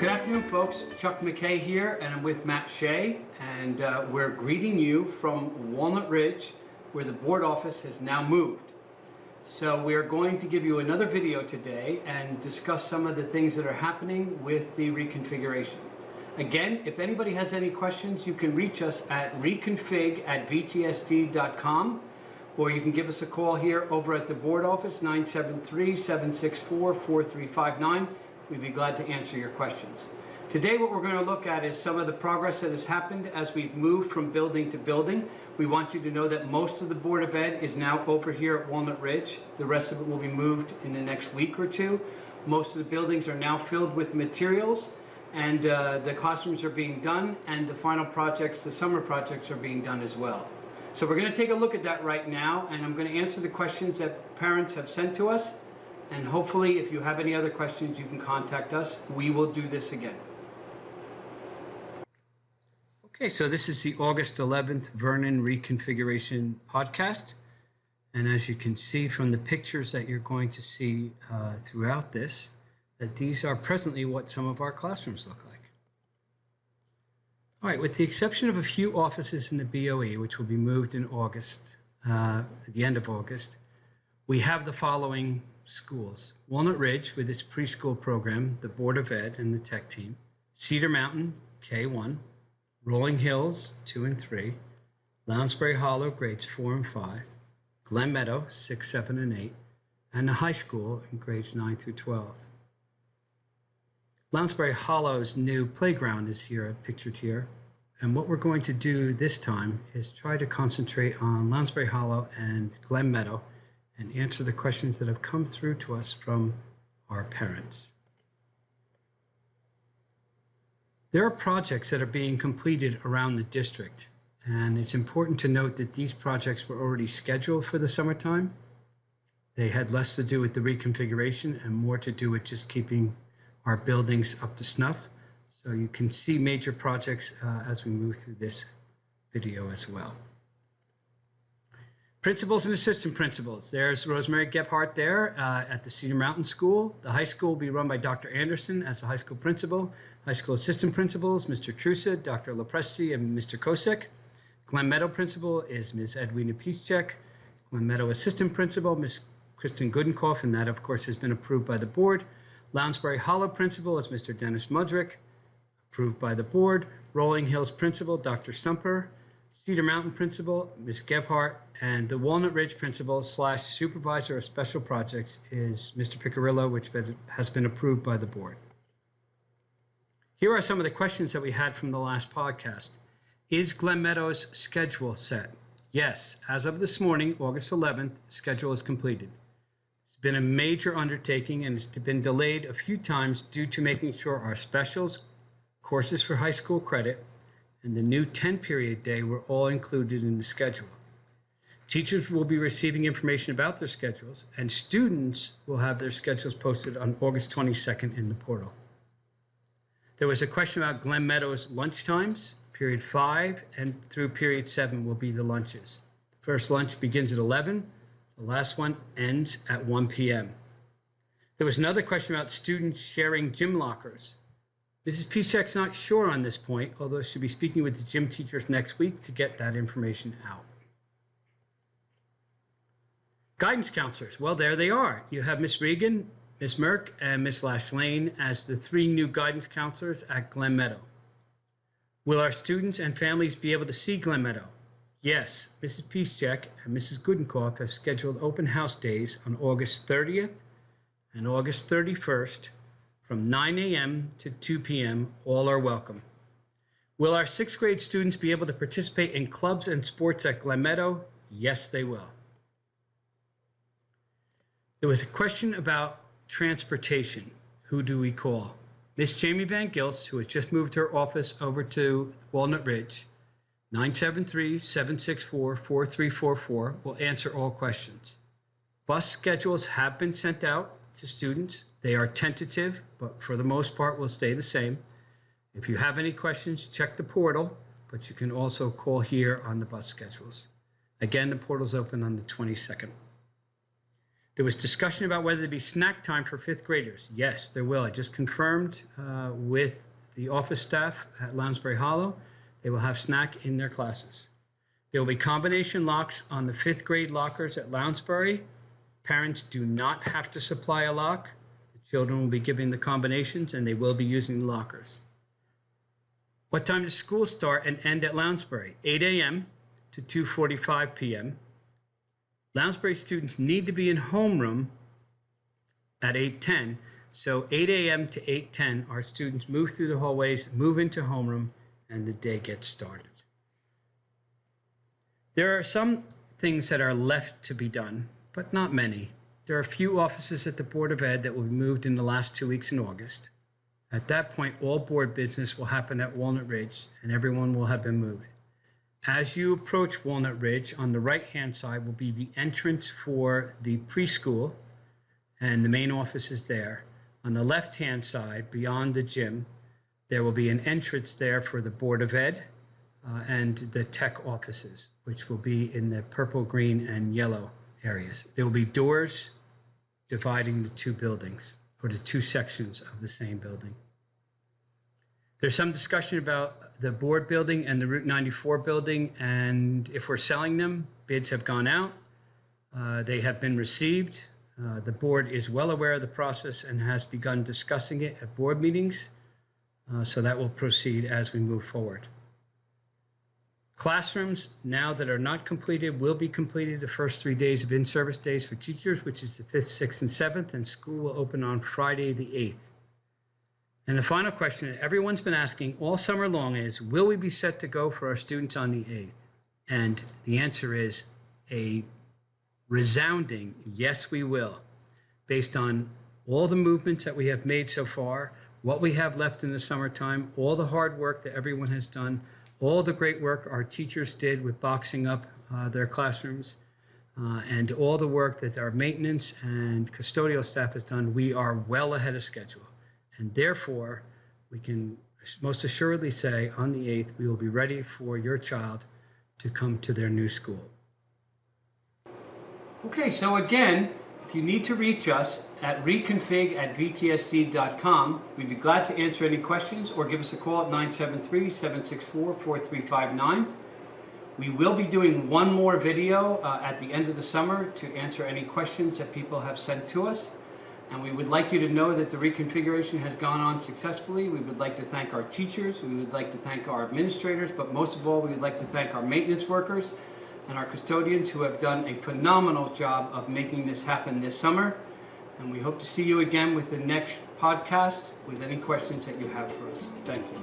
Good afternoon, folks. Chuck McKay here, and I'm with Matt Shea, and we're greeting you from Walnut Ridge, where the board office has now moved. So we're going to give you another video today and discuss some of the things that are happening with the reconfiguration. Again, if anybody has any questions, you can reach us at reconfig@vtsd.com, or you can give us a call here over at the board office, 973-764-4359. We'd be glad to answer your questions. Today what we're going to look at is some of the progress that has happened as we've moved from building to building. We want you to know that most of the Board of Ed is now over here at Walnut Ridge. The rest of it will be moved in the next week or two. Most of the buildings are now filled with materials, and the classrooms are being done, and the final projects, the summer projects, are being done as well. So we're going to take a look at that right now, and I'm going to answer the questions that parents have sent to us. And hopefully, if you have any other questions, you can contact us. We will do this again. Okay, so this is the August 11th Vernon Reconfiguration podcast. And as you can see from the pictures that you're going to see throughout this, that these are presently what some of our classrooms look like. All right, with the exception of a few offices in the BOE, which will be moved in August, at the end of August, we have the following schools: Walnut Ridge with its preschool program, the Board of Ed and the tech team; Cedar Mountain, K1; Rolling Hills, 2 and 3; Lounsbury Hollow, grades 4 and 5; Glen Meadow, 6, 7, and 8; and the high school in grades 9 through 12. Lounsbury Hollow's new playground is here, pictured here. And what we're going to do this time is try to concentrate on Lounsbury Hollow and Glen Meadow and answer the questions that have come through to us from our parents. There are projects that are being completed around the district, and it's important to note that these projects were already scheduled for the summertime. They had less to do with the reconfiguration and more to do with just keeping our buildings up to snuff. So you can see major projects as we move through this video as well. Principals and assistant principals. There's Rosemary Gebhardt there at the Cedar Mountain School. The high school will be run by Dr. Anderson as the high school principal. High school assistant principals, Mr. Trusa, Dr. Lopresti, and Mr. Kosek. Glen Meadow principal is Ms. Edwina Piszczek. Glen Meadow assistant principal, Ms. Kristen Goodenkoff, and that, of course, has been approved by the board. Lounsbury Hollow principal is Mr. Dennis Mudrick, approved by the board. Rolling Hills principal, Dr. Stumper. Cedar Mountain principal, Ms. Gebhardt, and the Walnut Ridge principal / supervisor of special projects is Mr. Picarillo, which has been approved by the board. Here are some of the questions that we had from the last podcast. Is Glen Meadow's schedule set? Yes, as of this morning, August 11th, schedule is completed. It's been a major undertaking, and it's been delayed a few times due to making sure our specials, courses for high school credit, and the new 10-period day were all included in the schedule. Teachers will be receiving information about their schedules, and students will have their schedules posted on August 22nd in the portal. There was a question about Glen Meadow's lunch times. Period 5 and through period 7 will be the lunches. The first lunch begins at 11. The last one ends at 1 p.m. There was another question about students sharing gym lockers. Mrs. Piszczek's not sure on this point, although she'll be speaking with the gym teachers next week to get that information out. Guidance counselors, well, there they are. You have Miss Regan, Miss Merck, and Miss Lashlane as the 3 new guidance counselors at Glen Meadow. Will our students and families be able to see Glen Meadow? Yes, Mrs. Piszczek and Mrs. Goodenkoff have scheduled open house days on August 30th and August 31st from 9 a.m. to 2 p.m. All are welcome. Will our 6th grade students be able to participate in clubs and sports at Glen Meadow? Yes, they will. There was a question about transportation. Who do we call? Miss Jamie Van Gilst, who has just moved her office over to Walnut Ridge, 973-764-4344, will answer all questions. Bus schedules have been sent out to students. They are tentative, but for the most part will stay the same. If you have any questions, check the portal, but you can also call here on the bus schedules. Again, the portal's open on the 22nd. There was discussion about whether there be snack time for fifth graders. Yes, there will. I just confirmed with the office staff at Lounsbury Hollow. They will have snack in their classes. There will be combination locks on the fifth grade lockers at Lounsbury. Parents do not have to supply a lock. The children will be given the combinations and they will be using the lockers. What time does school start and end at Lounsbury? 8 a.m. to 2:45 p.m. Lounsbury students need to be in homeroom at 8:10. So 8 a.m. to 8:10, our students move through the hallways, move into homeroom, and the day gets started. There are some things that are left to be done, but not many. There are a few offices at the Board of Ed that will be moved in the last 2 weeks in August. At that point, all board business will happen at Walnut Ridge, and everyone will have been moved. As you approach Walnut Ridge, on the right-hand side will be the entrance for the preschool, and the main office is there. On the left-hand side, beyond the gym, there will be an entrance there for the Board of Ed and the tech offices, which will be in the purple, green, and yellow areas. There will be doors dividing the two buildings, or the two sections of the same building. There's some discussion about the board building and the Route 94 building, and if we're selling them, bids have gone out. They have been received. The board is well aware of the process and has begun discussing it at board meetings, so that will proceed as we move forward. Classrooms, now that are not completed, will be completed the first 3 days of in-service days for teachers, which is the 5th, 6th, and 7th, and school will open on Friday the 8th. And the final question that everyone's been asking all summer long is, will we be set to go for our students on the 8th? And the answer is a resounding yes, we will, based on all the movements that we have made so far, what we have left in the summertime, all the hard work that everyone has done, all the great work our teachers did with boxing up their classrooms, and all the work that our maintenance and custodial staff has done. We are well ahead of schedule. And therefore, we can most assuredly say on the 8th, we will be ready for your child to come to their new school. Okay, so again, if you need to reach us at reconfig@vtsd.com, we'd be glad to answer any questions or give us a call at 973-764-4359. We will be doing one more video at the end of the summer to answer any questions that people have sent to us. And we would like you to know that the reconfiguration has gone on successfully. We would like to thank our teachers. We would like to thank our administrators. But most of all, we would like to thank our maintenance workers and our custodians who have done a phenomenal job of making this happen this summer. And we hope to see you again with the next podcast with any questions that you have for us. Thank you.